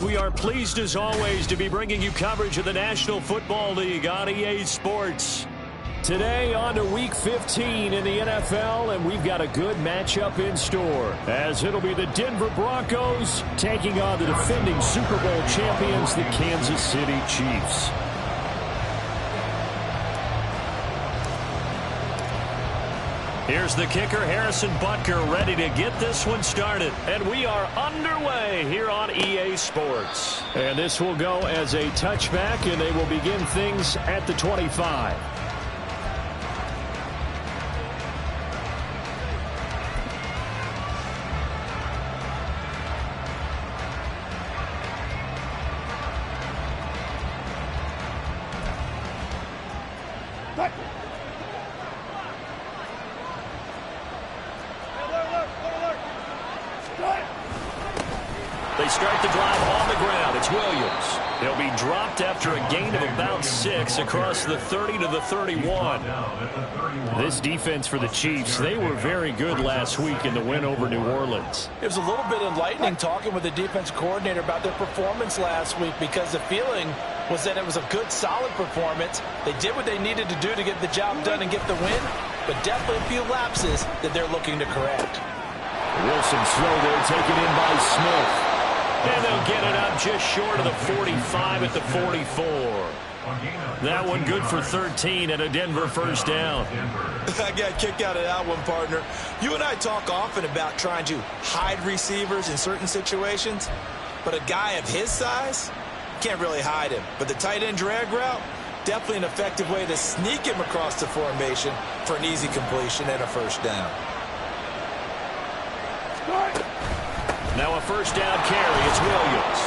We are pleased as always to be bringing you coverage of the National Football League on EA Sports. Today on to Week 15 in the NFL, and we've got a good matchup in store, as it'll be the Denver Broncos taking on the defending Super Bowl champions, the Kansas City Chiefs. Here's the kicker, Harrison Butker, ready to get this one started. And we are underway here on EA Sports. And this will go as a touchback, and they will begin things at the 25. They start the drive on the ground. It's Williams. He'll be dropped after a gain of about 6 across the 30 to the 31. This defense for the Chiefs, they were very good last week in the win over New Orleans. It was a little bit enlightening talking with the defense coordinator about their performance last week, because the feeling was that it was a good, solid performance. They did what they needed to do to get the job done and get the win, but definitely a few lapses that they're looking to correct. Wilson slow there, taken in by Smith. And they'll get it up just short of the 45 at the 44. That one good for 13 and a Denver first down. I got a kick out of that one, partner. You and I talk often about trying to hide receivers in certain situations, but a guy of his size can't really hide him. But the tight end drag route, definitely an effective way to sneak him across the formation for an easy completion and a first down. Now a first down carry. It's Williams.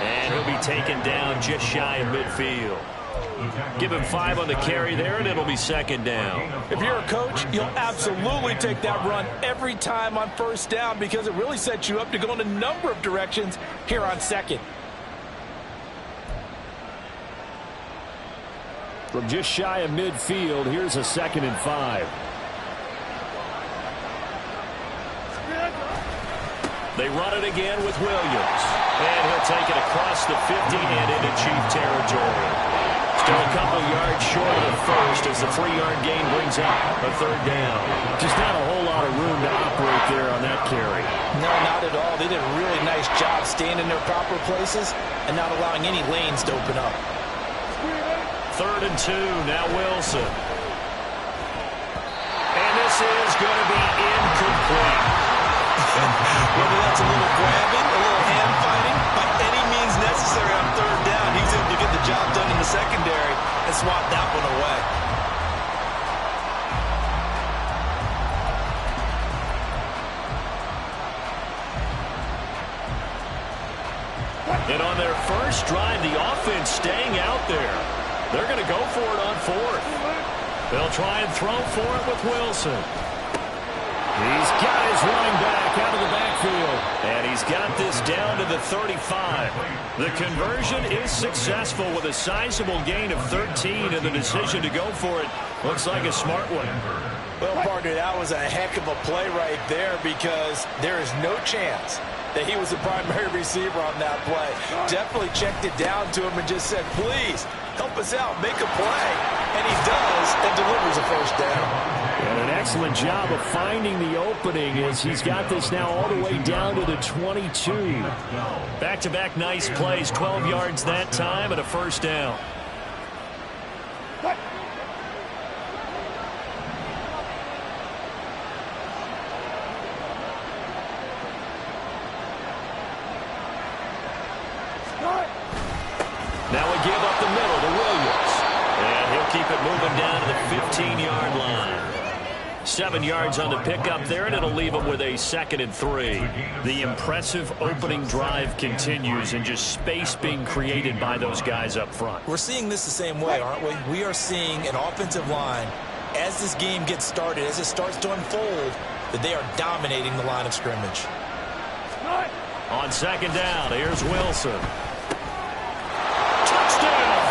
And he'll be taken down just shy of midfield. Give him 5 on the carry there, and it'll be second down. If you're a coach, you'll absolutely take that run every time on first down, because it really sets you up to go in a number of directions here on second. From just shy of midfield, here's a 2nd and 5. They run it again with Williams. And he'll take it across the 50 and into Chief territory. Still a couple yards short of the first as the 3-yard gain brings up a third down. Just not a whole lot of room to operate there on that carry. No, not at all. They did a really nice job staying in their proper places and not allowing any lanes to open up. 3rd and 2, now Wilson. And this is going to be incomplete. Whether that's a little grabbing, a little hand fighting, by any means necessary on 3rd down, he's able to get the job done in the secondary and swat that one away. And on their first drive, the offense staying out there. They're going to go for it on 4th. They'll try and throw for it with Wilson. He's got his running back out of the backfield. And he's got this down to the 35. The conversion is successful with a sizable gain of 13, and the decision to go for it looks like a smart one. Well, partner, that was a heck of a play right there, because there is no chance that he was the primary receiver on that play. Definitely checked it down to him and just said, please, help us out, make a play. And he does, and delivers a first down. And an excellent job of finding the opening as he's got this now all the way down to the 22. Back-to-back nice plays, 12 yards that time and a first down. Now we give up the middle to Williams. And he'll keep it moving down to the 15-yard line. 7 yards on the pickup there, and it'll leave him with a 2nd and 3. The impressive opening drive continues, and just space being created by those guys up front. We're seeing this the same way, aren't we? We are seeing an offensive line, as this game gets started, as it starts to unfold, that they are dominating the line of scrimmage. On 2nd down, here's Wilson. Touchdown!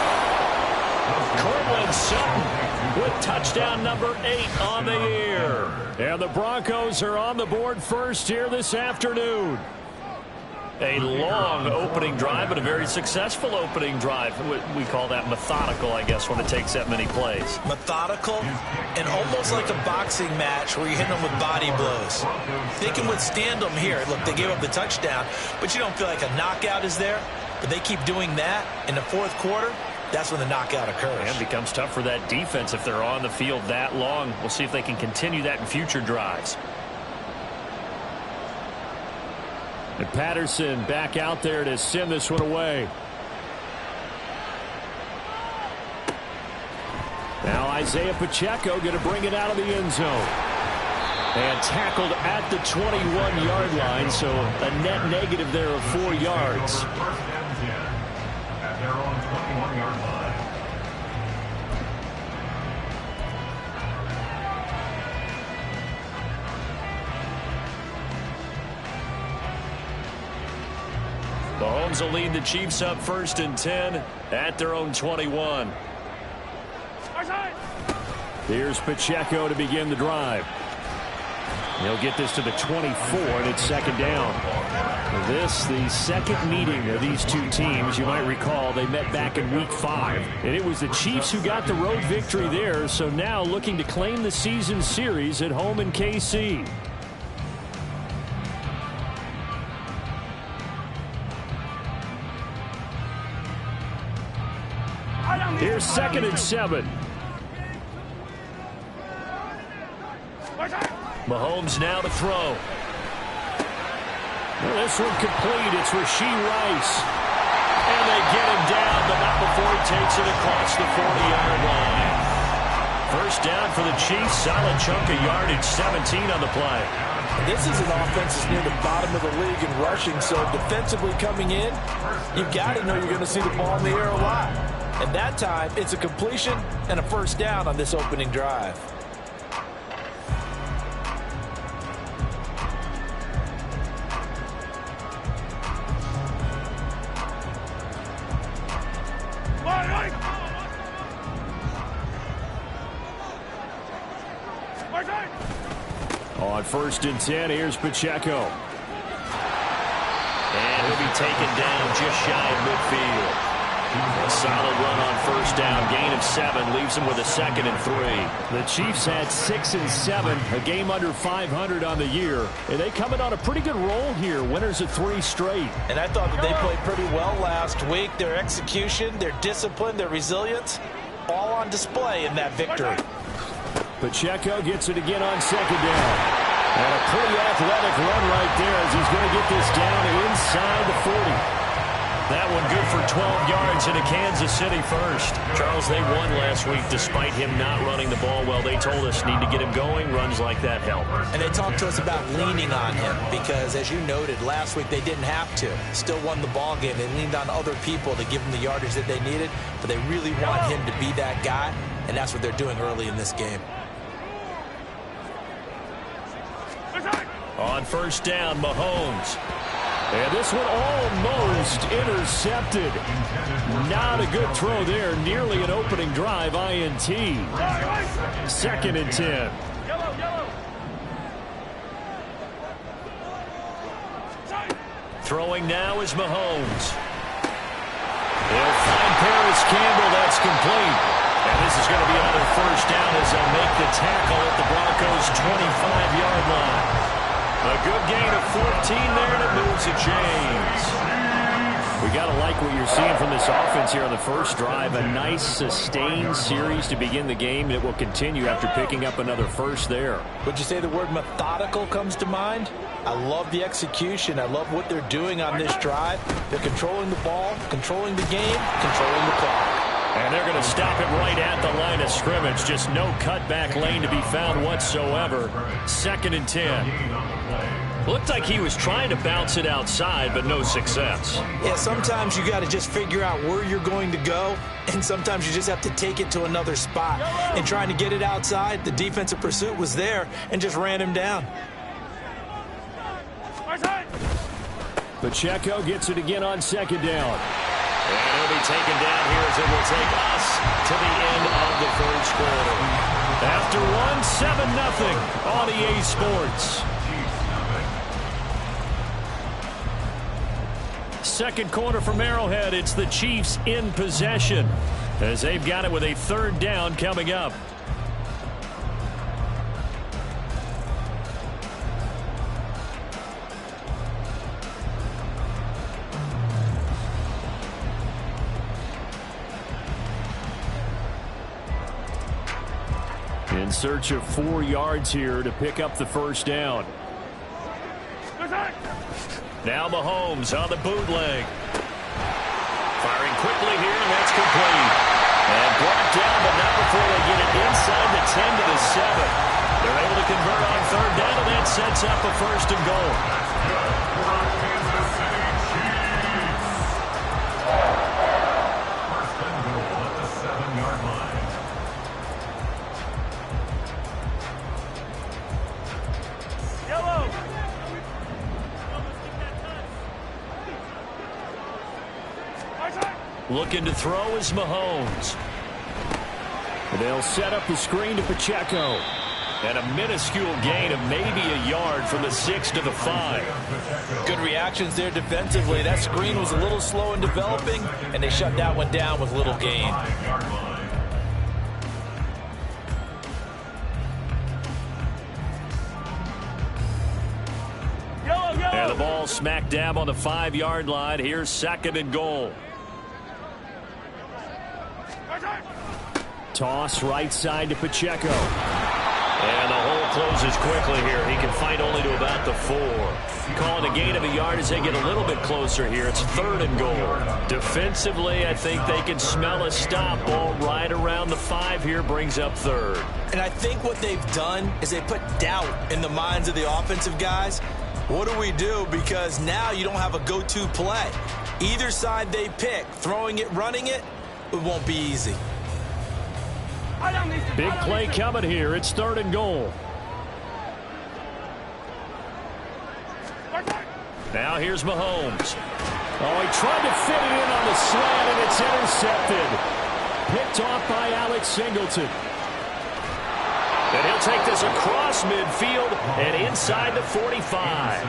Cortland Sutton with touchdown number 8 on the year. And the Broncos are on the board first here this afternoon. A long opening drive, but a very successful opening drive. We call that methodical, I guess, when it takes that many plays. Methodical and almost like a boxing match where you hit them with body blows. They can withstand them here. Look, they gave up the touchdown, but you don't feel like a knockout is there. But they keep doing that in the fourth quarter. That's when the knockout occurs. And it becomes tough for that defense if they're on the field that long. We'll see if they can continue that in future drives. And Patterson back out there to send this one away. Now Isaiah Pacheco going to bring it out of the end zone. And tackled at the 21-yard line, so a net negative there of 4 yards. At their own 21-yard line. Mahomes will lead the Chiefs up 1st and 10 at their own 21. Here's Pacheco to begin the drive. He'll get this to the 24, and it's 2nd down. This, the second meeting of these two teams. You might recall they met back in Week 5. And it was the Chiefs who got the road victory there, so now looking to claim the season series at home in KC. Here's 2nd and 7. Mahomes now to throw. Well, this one complete. It's Rashee Rice. And they get him down, but not before he takes it across the 40-yard line. 1st down for the Chiefs. Solid chunk of yardage, 17 on the play. This is an offense that's near the bottom of the league in rushing, so defensively coming in, you've got to know you're going to see the ball in the air a lot. And that time, it's a completion and a 1st down on this opening drive. On 1st and 10, here's Pacheco. And he'll be taken down just shy of midfield. A solid run on 1st down. Gain of 7 leaves him with a 2nd and 3. The Chiefs had 6 and 7, a game under 500 on the year. And they come in on a pretty good roll here. Winners of 3 straight. And I thought that they played pretty well last week. Their execution, their discipline, their resilience, all on display in that victory. Pacheco gets it again on 2nd down. And a pretty athletic run right there as he's going to get this down inside the 40. That one good for 12 yards into Kansas City 1st. Charles, they won last week despite him not running the ball well. They told us need to get him going. Runs like that help. And they talked to us about leaning on him because, as you noted, last week they didn't have to. Still won the ball game. They leaned on other people to give them the yardage that they needed, but they really want him to be that guy, and that's what they're doing early in this game. On 1st down, Mahomes. And this one almost intercepted. Not a good throw there. Nearly an opening drive, INT. 2nd and 10. Throwing now is Mahomes. They'll find Paris Campbell. That's complete. And this is going to be another 1st down as they'll make the tackle at the Broncos' 25-yard line. A good gain of 14 there, and it moves the chains. We got to like what you're seeing from this offense here on the 1st drive. A nice, sustained series to begin the game. It will continue after picking up another 1st there. Would you say the word methodical comes to mind? I love the execution. I love what they're doing on this drive. They're controlling the ball, controlling the game, controlling the clock. And they're going to stop it right at the line of scrimmage. Just no cutback lane to be found whatsoever. 2nd and 10. Looked like he was trying to bounce it outside, but no success. Yeah, sometimes you got to just figure out where you're going to go, and sometimes you just have to take it to another spot. And trying to get it outside, the defensive pursuit was there and just ran him down. Pacheco gets it again on 2nd down. And he'll be taken down here as it will take us to the end of the 1st quarter. After one, 7-0 on EA Sports. Second quarter from Arrowhead. It's the Chiefs in possession as they've got it with a third down coming up. In search of 4 yards here to pick up the first down. Now Mahomes on the bootleg. Firing quickly here, and that's complete. And brought down, but not before they get it inside the 10 to the 7. They're able to convert on third down, and that sets up a first and goal. First and goal at the 7-yard line. Looking to throw is Mahomes. They'll set up the screen to Pacheco. And a minuscule gain of maybe a yard from the 6 to the 5. Good reactions there defensively. That screen was a little slow in developing, and they shut that one down with little gain. And the ball smack dab on the 5-yard line. Here's second and goal. Toss right side to Pacheco. And the hole closes quickly here. He can find only to about the 4. Calling a gain of a yard as they get a little bit closer here. It's third and goal. Defensively, I think they can smell a stop. Ball right around the 5 here brings up third. And I think what they've done is they put doubt in the minds of the offensive guys. What do we do? Because now you don't have a go-to play. Either side they pick, throwing it, running it, it won't be easy. Big play coming here. It's third and goal. Now here's Mahomes. Oh, he tried to fit it in on the slant, and it's intercepted. Picked off by Alex Singleton. And he'll take this across midfield and inside the 45.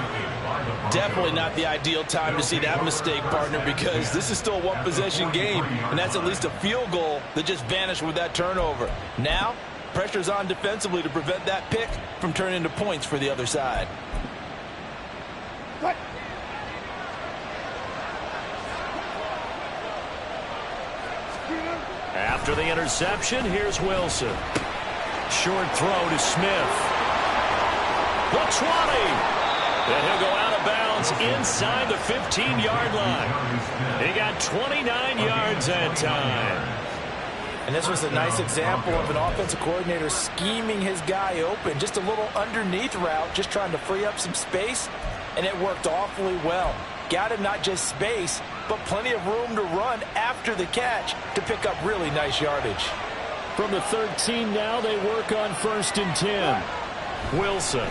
Definitely not the ideal time to see that mistake, partner, because this is still a one-possession game, and that's at least a field goal that just vanished with that turnover. Now, pressure's on defensively to prevent that pick from turning into points for the other side. After the interception, here's Wilson. Short throw to Smith. The 20. And he'll go out of bounds inside the 15-yard line. He got 29 yards that time. And this was a nice example of an offensive coordinator scheming his guy open. Just a little underneath route, just trying to free up some space, and it worked awfully well. Got him not just space, but plenty of room to run after the catch to pick up really nice yardage. From the 13 now, they work on 1st and 10. Wilson.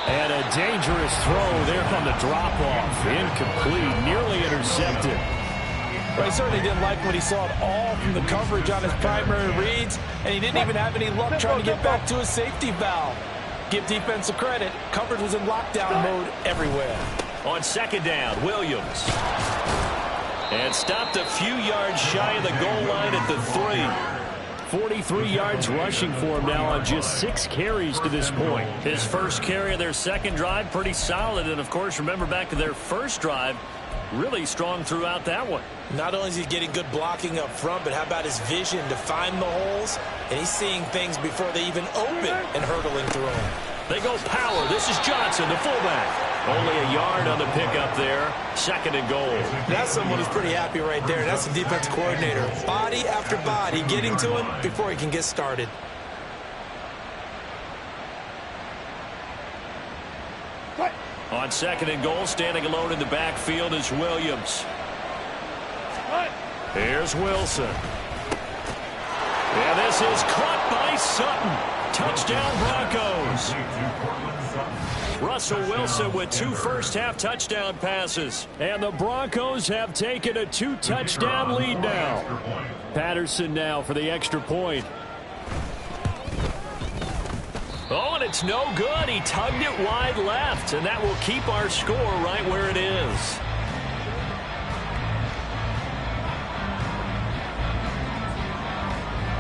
And a dangerous throw there on the drop-off. Incomplete, nearly intercepted. Well, he certainly didn't like what he saw at all from the coverage on his primary reads, and he didn't even have any luck trying to get back to his safety valve. Give defense a credit. Coverage was in lockdown mode everywhere. On second down, Williams. And stopped a few yards shy of the goal line at the 3. 43 yards rushing for him now on just 6 carries to this point. His first carry of their second drive, pretty solid. And, of course, remember back to their first drive, really strong throughout that one. Not only is he getting good blocking up front, but how about his vision to find the holes? And he's seeing things before they even open and hurtling through them. They go power. This is Johnson, the fullback. Only a yard on the pickup there. Second and goal. That's someone who's pretty happy right there. That's the defense coordinator. Body after body getting to him before he can get started. On second and goal, standing alone in the backfield is Williams. Here's Wilson. And this is caught by Sutton. Touchdown, Broncos. Russell Wilson with 2 first-half touchdown passes. And the Broncos have taken a 2-touchdown lead now. Patterson now for the extra point. Oh, and it's no good. He tugged it wide left, and that will keep our score right where it is.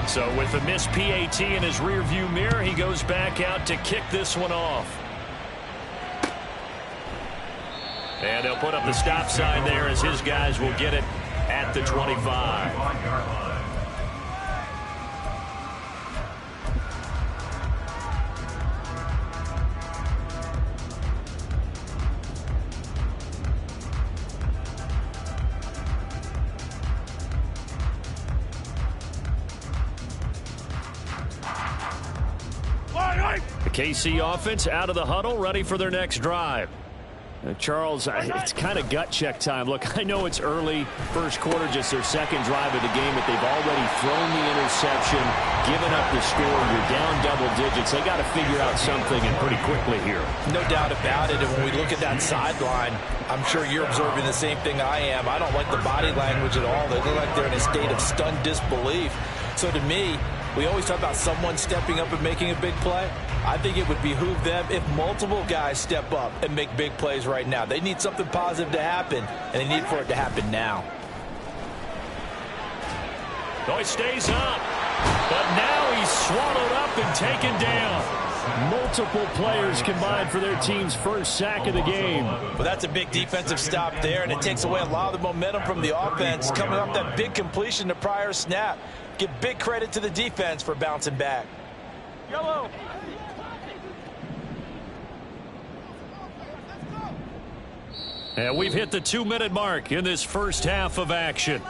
So with the missed PAT in his rearview mirror, he goes back out to kick this one off. And they'll put up the stop sign there as his guys will get it at the 25. The KC offense out of the huddle, ready for their next drive. Charles, it's kind of gut check time. Look, I know it's early, first quarter, just their second drive of the game, but they've already thrown the interception, given up the score. You're down double digits. They got to figure out something, and pretty quickly here. No doubt about it. And when we look at that sideline, I'm sure you're observing the same thing I am. I don't like the body language at all. They look like they're in a state of stunned disbelief. So to me, we always talk about someone stepping up and making a big play. I think it would behoove them if multiple guys step up and make big plays right now. They need something positive to happen, and they need for it to happen now. Oh, he stays up, but now he's swallowed up and taken down. Multiple players combined for their team's first sack of the game. Well, that's a big defensive stop there, and it takes away a lot of the momentum from the offense coming off that big completion the prior snap. Give big credit to the defense for bouncing back. Yellow. And we've hit the 2-minute mark in this first half of action.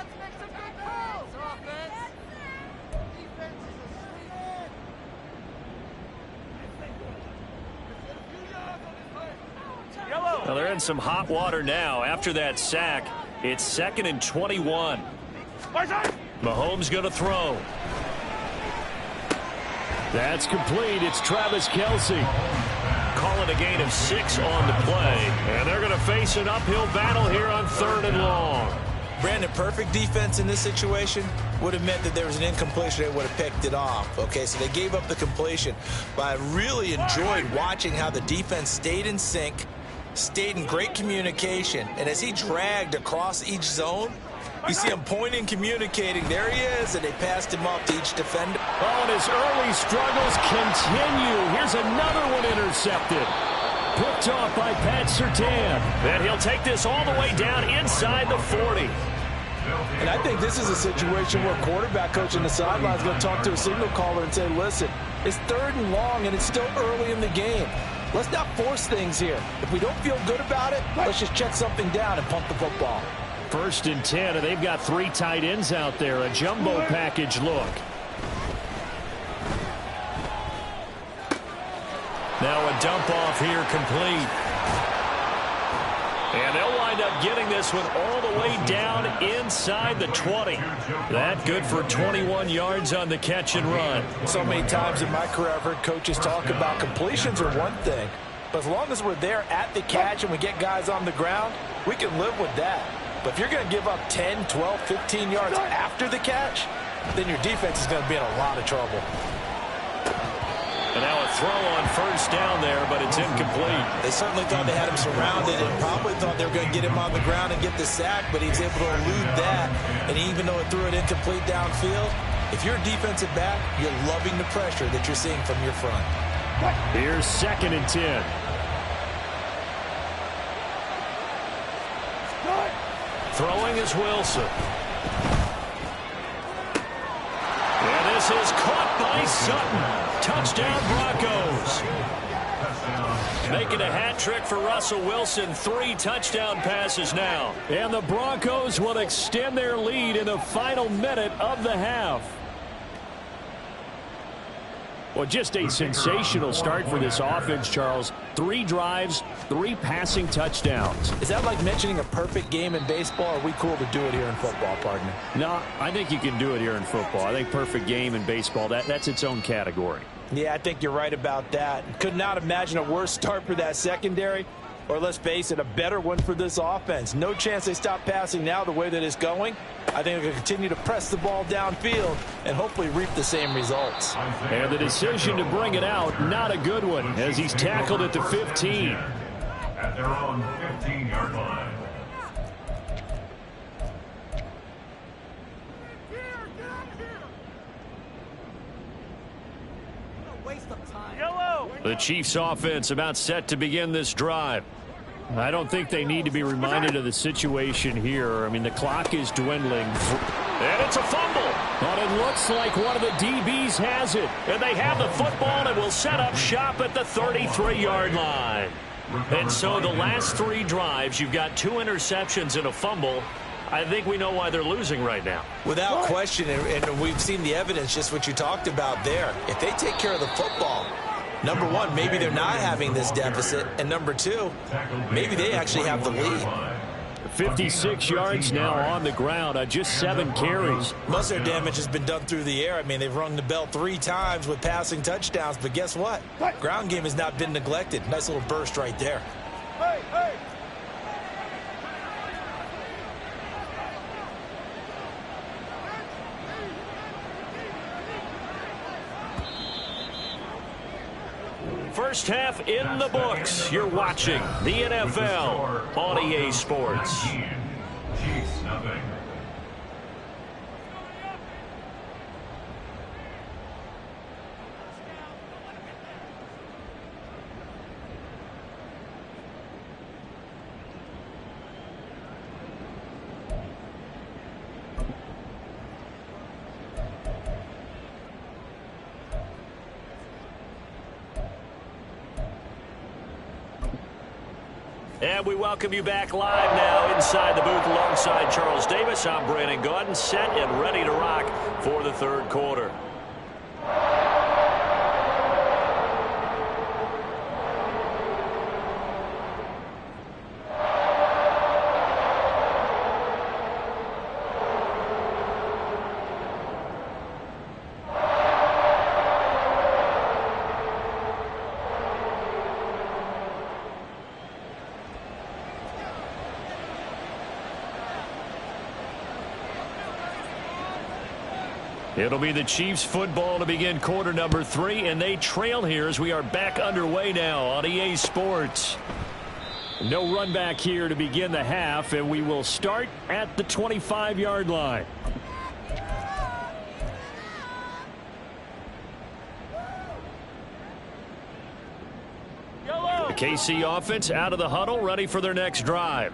Well, they're in some hot water now. After that sack, it's 2nd and 21. Mahomes going to throw. That's complete. It's Travis Kelce. Call it a gain of 6 on the play. And they're going to face an uphill battle here on 3rd and long. Brandon, perfect defense in this situation would have meant that there was an incompletion. They would have picked it off. Okay, so they gave up the completion. But I really enjoyed watching how the defense stayed in sync, stayed in great communication. And as he dragged across each zone, you see him pointing, communicating. There he is, and they passed him off to each defender. Oh, and his early struggles continue. Here's another one intercepted. Picked off by Pat Surtain. And he'll take this all the way down inside the 40. And I think this is a situation where quarterback coach on the sideline is going to talk to a signal caller and say, listen, it's 3rd and long, and it's still early in the game. Let's not force things here. If we don't feel good about it, let's just check something down and pump the football. 1st and 10, and they've got 3 tight ends out there. A jumbo package look. Now a dump off here complete. And they'll wind up getting this one all the way down inside the 20. That good for 21 yards on the catch and run. So many times in my career I've heard coaches talk about completions are one thing. But as long as we're there at the catch and we get guys on the ground, we can live with that. But if you're going to give up 10, 12, 15 yards after the catch, then your defense is going to be in a lot of trouble. And now a throw on 1st down there, but it's incomplete. They certainly thought they had him surrounded and probably thought they were going to get him on the ground and get the sack, but he was able to elude that. And even though it threw it incomplete downfield, if you're a defensive back, you're loving the pressure that you're seeing from your front. Here's 2nd and 10. Throwing is Wilson. And this is caught by Sutton. Touchdown, Broncos. Making a hat trick for Russell Wilson. 3 touchdown passes now. And the Broncos will extend their lead in the final minute of the half. Well, just a sensational start for this offense, Charles. 3 drives, 3 passing touchdowns. Is that like mentioning a perfect game in baseball, or are we cool to do it here in football, partner? No, I think you can do it here in football. I think perfect game in baseball, that's its own category. Yeah, I think you're right about that. Could not imagine a worse start for that secondary, or let's face it, a better one for this offense. No chance they stop passing now the way that it's going. I think they're going to continue to press the ball downfield and hopefully reap the same results. And the decision to bring it out, not a good one, as he's tackled at the 15. At their own 15-yard line. The Chiefs offense about set to begin this drive. I don't think they need to be reminded of the situation here. I mean, the clock is dwindling. And it's a fumble. But it looks like one of the DBs has it. And they have the football and will set up shop at the 33-yard line. And so the last 3 drives, you've got 2 interceptions and a fumble. I think we know why they're losing right now. Without question, and we've seen the evidence, just what you talked about there. If they take care of the football, number one, maybe they're not having this deficit. And number 2, maybe they actually have the lead. 56 yards now on the ground on just 7 carries. Most of their damage has been done through the air. I mean, they've rung the bell 3 times with passing touchdowns. But guess what? Ground game has not been neglected. Nice little burst right there. Hey, hey. First half in the books. You're watching the NFL on EA Sports. Chiefs, nothing. And we welcome you back live now inside the booth alongside Charles Davis. I'm Brandon Gaudin, set and ready to rock for the third quarter. It'll be the Chiefs football to begin quarter number 3, and they trail here as we are back underway now on EA Sports. No run back here to begin the half, and we will start at the 25-yard line. The KC offense out of the huddle, ready for their next drive.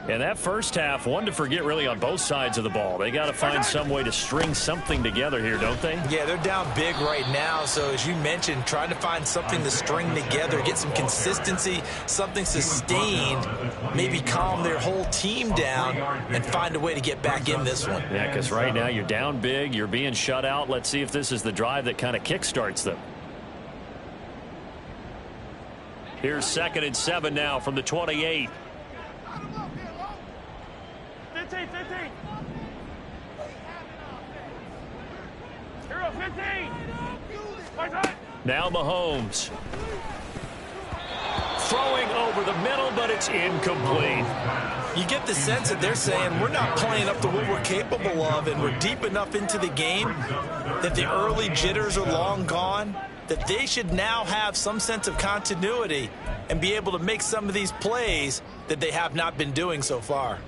And that first half, one to forget really on both sides of the ball. They got to find some way to string something together here, don't they? Yeah, they're down big right now. So as you mentioned, trying to find something to string together, get some consistency, something sustained, maybe calm their whole team down and find a way to get back in this one. Yeah, because right now you're down big, you're being shut out. Let's see if this is the drive that kind of kickstarts them. Here's 2nd and 7 now from the 28. 15. Hero 15. Now Mahomes. Throwing over the middle, but it's incomplete. You get the sense that they're saying we're not playing up to what we're capable of, and we're deep enough into the game that the early jitters are long gone, that they should now have some sense of continuity and be able to make some of these plays that they have not been doing so far.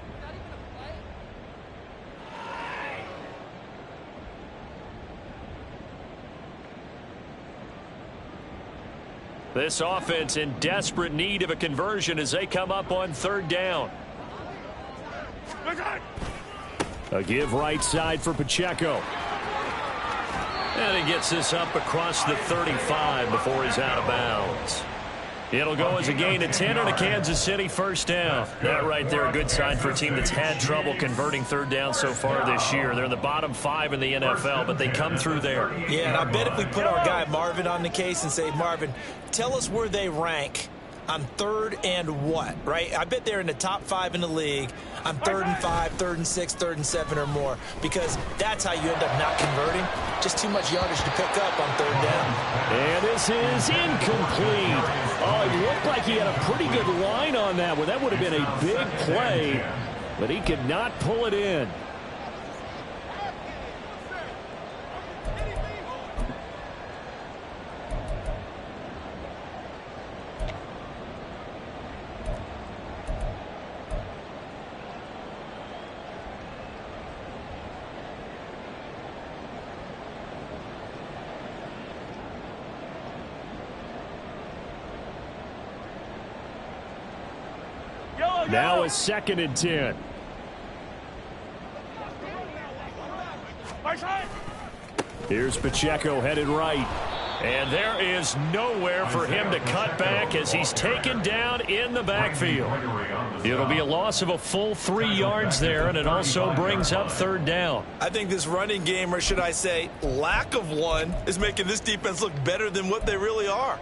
This offense in desperate need of a conversion as they come up on 3rd down. A give right side for Pacheco. And he gets this up across the 35 before he's out of bounds. It'll go as a gain of 10 and a Kansas City first down. That right there, a good sign for a team that's had trouble converting 3rd down so far this year. They're in the bottom 5 in the NFL, but they come through there. Yeah, and I bet if we put our guy Marvin on the case and say, Marvin, tell us where they rank on 3rd and what, right? I bet they're in the top 5 in the league on 3rd and 5, 3rd and 6, 3rd and 7 or more, because that's how you end up not converting. Just too much yardage to pick up on 3rd down. And this is incomplete. Oh, it looked like he had a pretty good line on that one. That would have been a big play, but he could not pull it in. Now a 2nd and 10. Here's Pacheco headed right. And there is nowhere for him to cut back as he's taken down in the backfield. It'll be a loss of a full 3 yards there, and it also brings up 3rd down. I think this running game, or should I say lack of one, is making this defense look better than what they really are.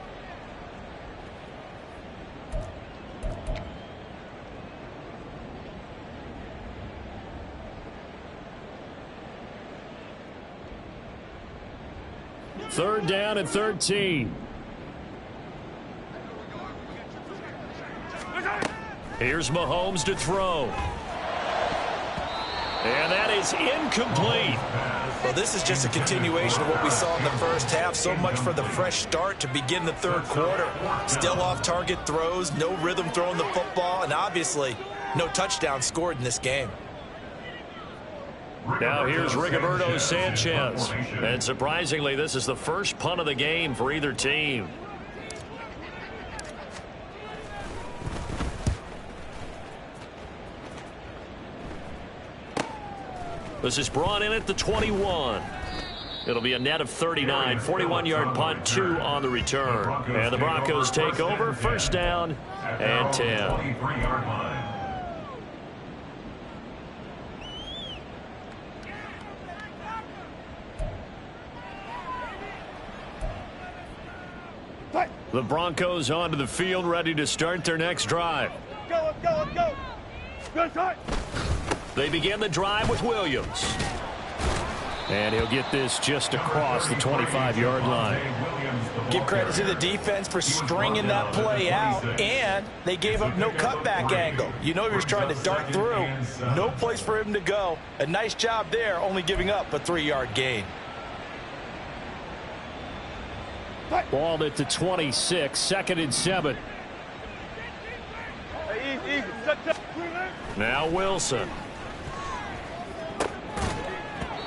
Third down and 13. Here's Mahomes to throw. And that is incomplete. Well, this is just a continuation of what we saw in the first half. So much for the fresh start to begin the 3rd quarter. Still off-target throws, no rhythm throwing the football, and obviously no touchdown scored in this game. Now here's Rigoberto Sanchez. And surprisingly, this is the first punt of the game for either team. This is brought in at the 21. It'll be a net of 39, 41-yard punt, 2 on the return. And the Broncos take over, 1st down and 10. The Broncos onto the field, ready to start their next drive. Go, go, go. Good shot. They begin the drive with Williams. And he'll get this just across the 25-yard line. Give credit to the defense for stringing that play out, and they gave up no cutback angle. You know he was trying to dart through. No place for him to go. A nice job there, only giving up a 3-yard gain. Ball at the 26, 2nd and 7. Now Wilson.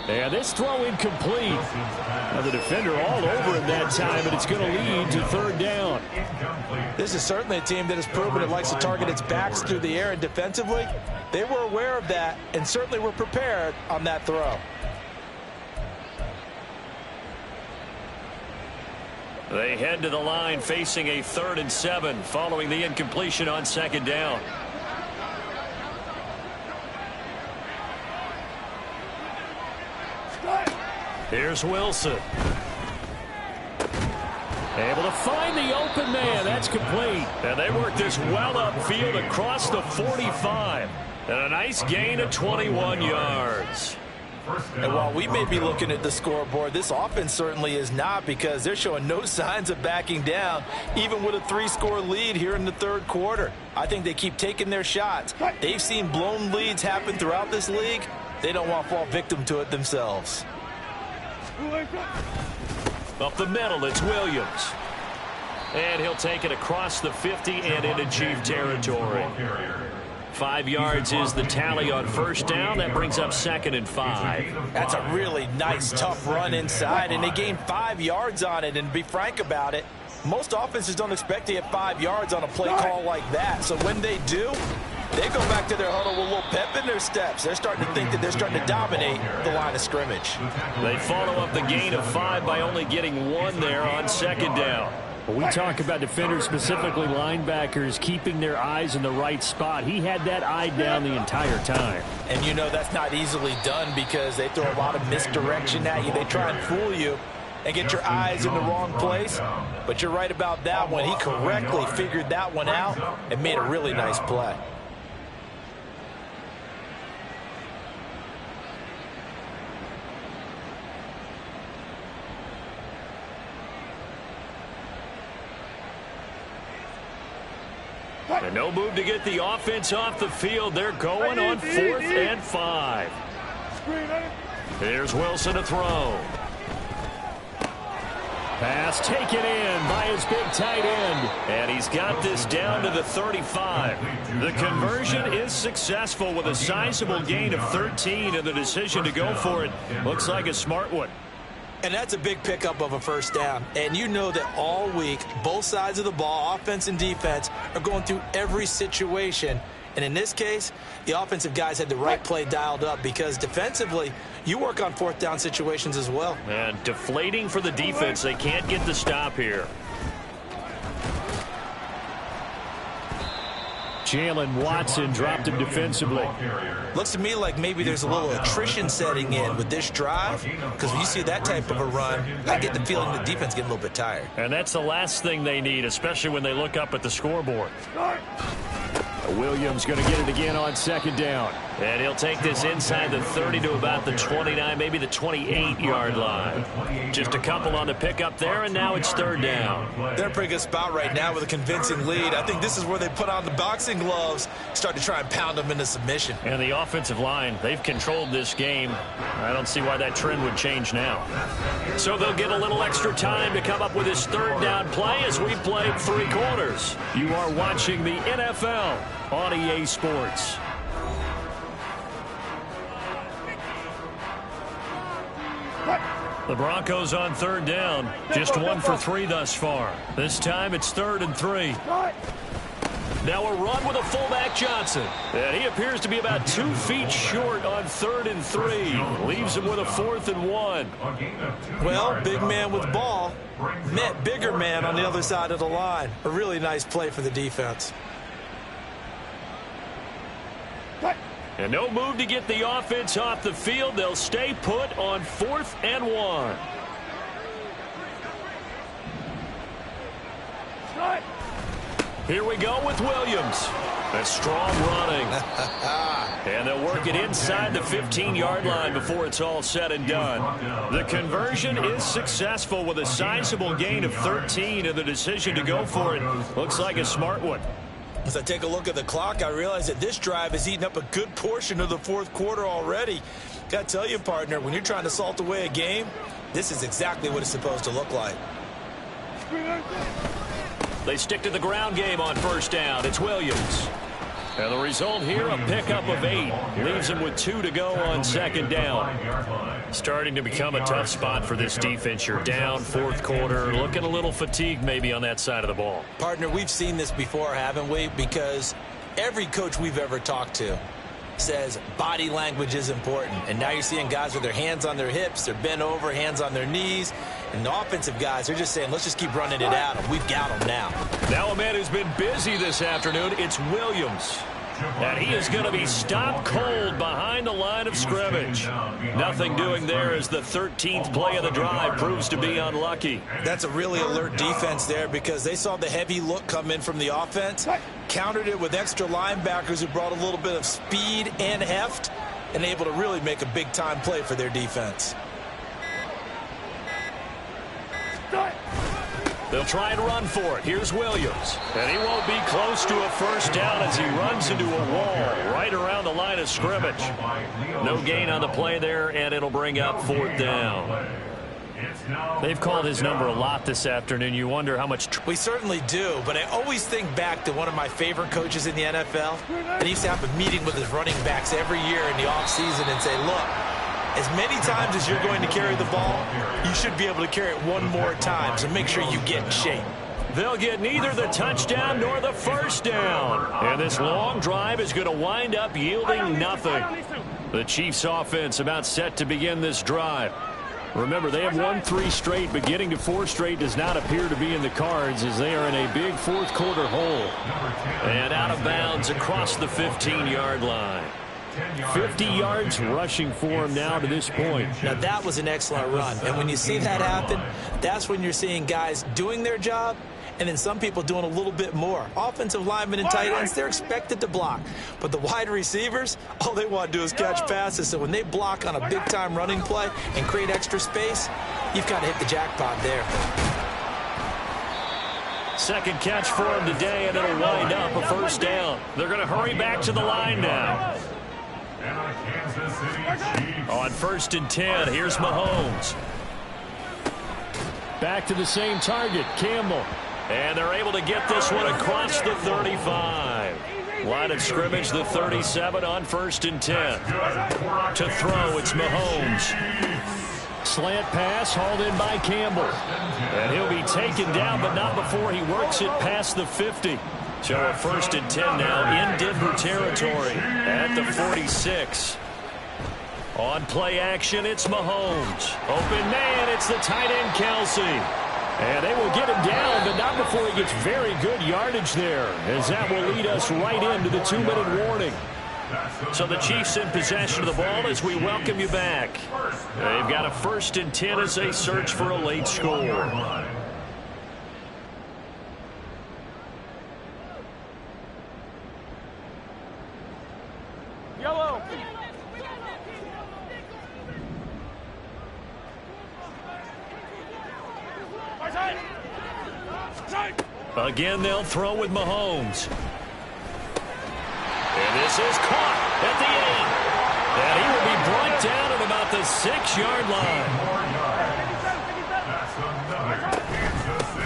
And this throw incomplete. Now the defender all over him that time, and it's going to lead to 3rd down. This is certainly a team that has proven it likes to target its backs through the air, and defensively, they were aware of that and certainly were prepared on that throw. They head to the line facing a 3rd and 7 following the incompletion on 2nd down. Here's Wilson. Able to find the open man. That's complete. And they work this well upfield across the 45. And a nice gain of 21 yards. And while we may be looking at the scoreboard, this offense certainly is not, because they're showing no signs of backing down, even with a 3-score lead here in the 3rd quarter. I think they keep taking their shots. They've seen blown leads happen throughout this league. They don't want to fall victim to it themselves. Up the middle, it's Williams. And he'll take it across the 50 and into Chief territory. 5 yards is the tally on 1st down. That brings up 2nd and 5. That's a really nice, tough run inside, and they gained 5 yards on it. And to be frank about it, most offenses don't expect to get 5 yards on a play call like that. So when they do, they go back to their huddle with a little pep in their steps. They're starting to think that they're starting to dominate the line of scrimmage. They follow up the gain of 5 by only getting 1 there on 2nd down. When we talk about defenders, specifically linebackers, keeping their eyes in the right spot, he had that eye down the entire time. And you know that's not easily done, because they throw a lot of misdirection at you. They try and fool you and get your eyes in the wrong place. But you're right about that one. He correctly figured that one out and made a really nice play. And no move to get the offense off the field. They're going on 4th and 5. Here's Wilson to throw. Pass taken in by his big tight end. And he's got this down to the 35. The conversion is successful with a sizable gain of 13, and the decision to go for it looks like a smart one. And that's a big pickup of a first down. And you know that all week, both sides of the ball, offense and defense, are going through every situation. And in this case, the offensive guys had the right play dialed up because defensively, you work on fourth down situations as well. And deflating for the defense. They can't get the stop here. Jalen Watson dropped him defensively. Looks to me like maybe there's a little attrition setting in with this drive, because when you see that type of a run, I get the feeling the defense getting a little bit tired. And that's the last thing they need, especially when they look up at the scoreboard. Williams going to get it again on second down. And he'll take this inside the 30 to about the 29, maybe the 28-yard line. Just a couple on the pickup there, and now it's third down. They're in a pretty good spot right now with a convincing lead. I think this is where they put on the boxing gloves, start to try and pound them into submission. And the offensive line, they've controlled this game. I don't see why that trend would change now. So they'll get a little extra time to come up with this third down play as we've played 3 quarters. You are watching the NFL on EA Sports. The Broncos on third down. Just 1 for 3 thus far. This time it's 3rd and 3. Now a run with a fullback Johnson. And he appears to be about 2 feet short on 3rd and 3. Leaves him with a 4th and 1. Well, big man with ball met bigger man on the other side of the line. A really nice play for the defense. And no move to get the offense off the field. They'll stay put on 4th and 1. Here we go with Williams. A strong running. And they'll work it inside the 15-yard line before it's all said and done. The conversion is successful with a sizable gain of 13, and the decision to go for it looks like a smart one. As I take a look at the clock, I realize that this drive has eaten up a good portion of the 4th quarter already. Got to tell you, partner, when you're trying to salt away a game, this is exactly what it's supposed to look like. They stick to the ground game on first down. It's Williams. And the result here, a pickup of 8. Leaves him with 2 to go on second down. Starting to become a tough spot for this defense. You're down 4th quarter. Looking a little fatigued maybe on that side of the ball. Partner, we've seen this before, haven't we? Because every coach we've ever talked to says body language is important. And now you're seeing guys with their hands on their hips, they're bent over, hands on their knees. And the offensive guys, they're just saying, let's just keep running it at them. We've got them now. Now a man who's been busy this afternoon, it's Williams. And he is going to be stopped cold behind the line of scrimmage. Nothing doing there as the 13th play of the drive proves to be unlucky. That's a really alert defense there because they saw the heavy look come in from the offense, countered it with extra linebackers who brought a little bit of speed and heft, and able to really make a big-time play for their defense. They'll try and run for it. Here's Williams. And he won't be close to a first down as he runs into a wall right around the line of scrimmage. No gain on the play there, and it'll bring up 4th down. They've called his number a lot this afternoon. You wonder how much... We certainly do, but I always think back to one of my favorite coaches in the NFL. And he used to have a meeting with his running backs every year in the offseason and say, look, as many times as you're going to carry the ball, you should be able to carry it one more time, so make sure you get in shape. They'll get neither the touchdown nor the first down. And this long drive is going to wind up yielding nothing. The Chiefs offense about set to begin this drive. Remember, they have won 3 straight, but getting to 4 straight does not appear to be in the cards as they are in a big 4th quarter hole. And out of bounds across the 15-yard line. 50 yards rushing for him now to this point. Now, that was an excellent run. And when you see that happen, that's when you're seeing guys doing their job and then some people doing a little bit more. Offensive linemen and tight ends, they're expected to block. But the wide receivers, all they want to do is catch passes. So when they block on a big-time running play and create extra space, you've got to hit the jackpot there. Second catch for him today, and it'll wind up a first down. They're going to hurry back to the line now. On 1st and 10, here's Mahomes. Back to the same target, Campbell. And they're able to get this one across the 35. Line of scrimmage, the 37 on 1st and 10. To throw, it's Mahomes. slant pass hauled in by Campbell. And he'll be taken down, but not before he works it past the 50. So a 1st and 10 now in Denver territory at the 46. On play action, it's Mahomes. Open man, it's the tight end, Kelsey. And they will get him down, but not before he gets very good yardage there, as that will lead us right into the 2-minute warning. So the Chiefs in possession of the ball as we welcome you back. They've got a 1st and 10 as they search for a late score. Yellow. Again, they'll throw with Mahomes. And this is caught at the 8. And he will be brought down at about the 6-yard line.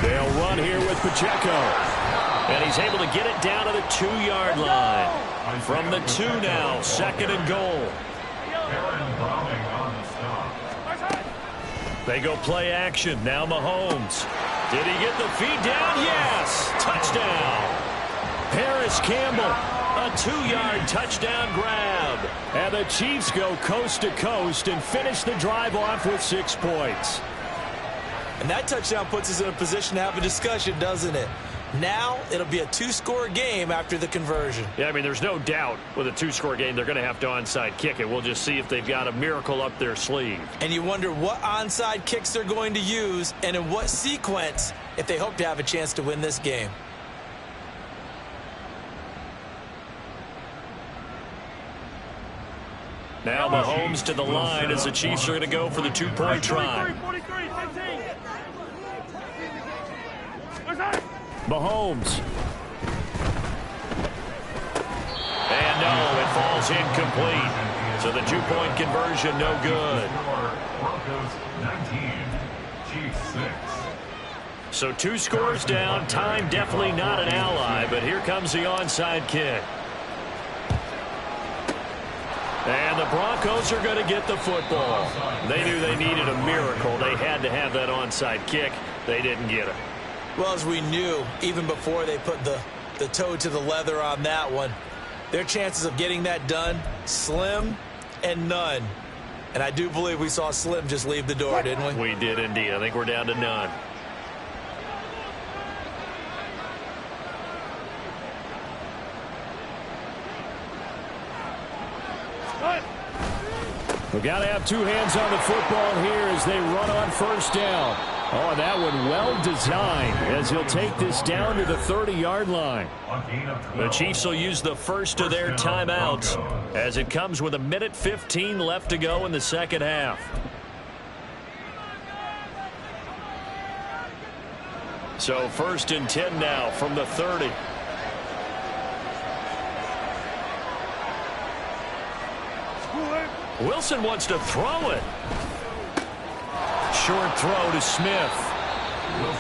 They'll run here with Pacheco. And he's able to get it down to the 2-yard line. From the 2 now, 2nd and goal. They go play action. Now Mahomes. Did he get the feed down? Yes. Touchdown. Paris Campbell. A 2-yard touchdown grab. And the Chiefs go coast to coast and finish the drive off with 6 points. And that touchdown puts us in a position to have a discussion, doesn't it? Now it'll be a 2-score game after the conversion. Yeah, I mean, there's no doubt with a 2-score game they're going to have to onside kick it. We'll just see if they've got a miracle up their sleeve. And you wonder what onside kicks they're going to use and in what sequence if they hope to have a chance to win this game. Now Mahomes to the line as the Chiefs are going to go for the 2-point try. 43, 15. Mahomes. And no, it falls incomplete. So the 2-point conversion no good. Broncos 19, Chiefs 6. So 2 scores down. Time definitely not an ally, but here comes the onside kick. And the Broncos are going to get the football. They knew they needed a miracle. They had to have that onside kick. They didn't get it. Well, as we knew, even before they put the toe to the leather on that one, their chances of getting that done, slim and none. And I do believe we saw Slim just leave the door, didn't we? We did indeed. I think we're down to none. We've got to have 2 hands on the football here as they run on 1st down. Oh, that one well designed as he'll take this down to the 30-yard line. The Chiefs will use the first of their timeouts as it comes with 1:15 left to go in the 2nd half. So 1st and 10 now from the 30. Wilson wants to throw it. Short throw to Smith.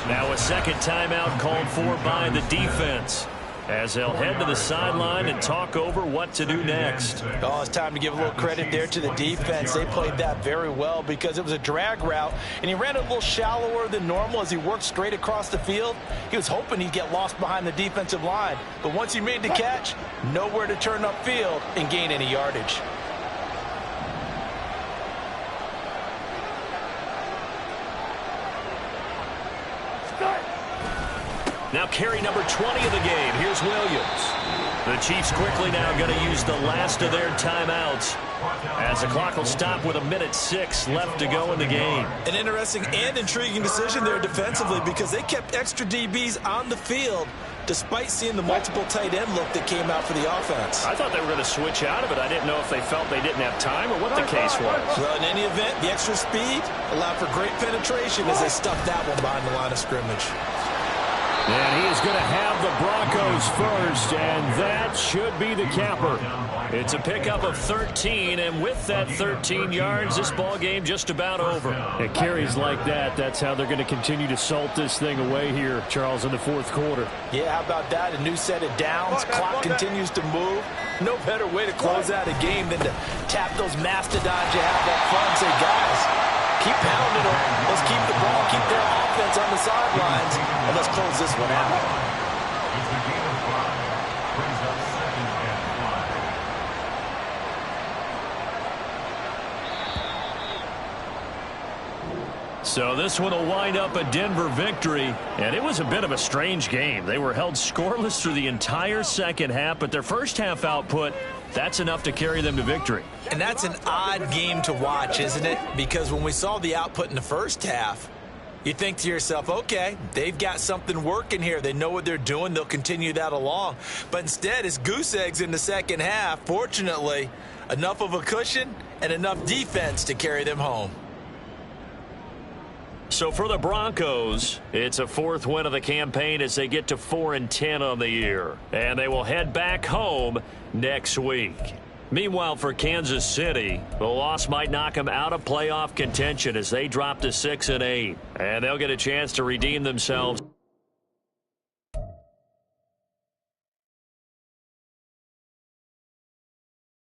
Now a 2nd timeout called for by the defense as they'll head to the sideline and talk over what to do next. Oh, it's time to give a little credit there to the defense. They played that very well because it was a drag route, and he ran it a little shallower than normal as he worked straight across the field. He was hoping he'd get lost behind the defensive line, but once he made the catch, nowhere to turn upfield and gain any yardage. Now carry number 20 of the game. Here's Williams. The Chiefs quickly now going to use the last of their timeouts as the clock will stop with 1:06 left to go in the game. An interesting and intriguing decision there defensively because they kept extra DBs on the field despite seeing the multiple tight end look that came out for the offense. I thought they were going to switch out of it. I didn't know if they felt they didn't have time or what the case was. Well, in any event, the extra speed allowed for great penetration as they stuffed that one behind the line of scrimmage. And he is going to have the Broncos first, and that should be the capper. It's a pickup of 13, and with that 13 yards, this ball game just about over. It carries like that. That's how they're going to continue to salt this thing away here, Charles, in the 4th quarter. Yeah, how about that? A new set of downs. Clock continues to move. No better way to close out a game than to tap those mastodons you have up front and say, guys, keep pounding them. Let's keep the ball, keep their offense on the sidelines, and let's close this one out. It's a game of 5. Brings up 2nd and 5. So this one will wind up a Denver victory, and it was a bit of a strange game. They were held scoreless through the entire second half, but their first half output, that's enough to carry them to victory. And that's an odd game to watch, isn't it? Because when we saw the output in the first half, you think to yourself, okay, they've got something working here. They know what they're doing. They'll continue that along. But instead, it's goose eggs in the second half. Fortunately, enough of a cushion and enough defense to carry them home. So for the Broncos, it's a 4th win of the campaign as they get to 4-10 on the year. And they will head back home next week. Meanwhile, for Kansas City, the loss might knock them out of playoff contention as they drop to 6-8. And they'll get a chance to redeem themselves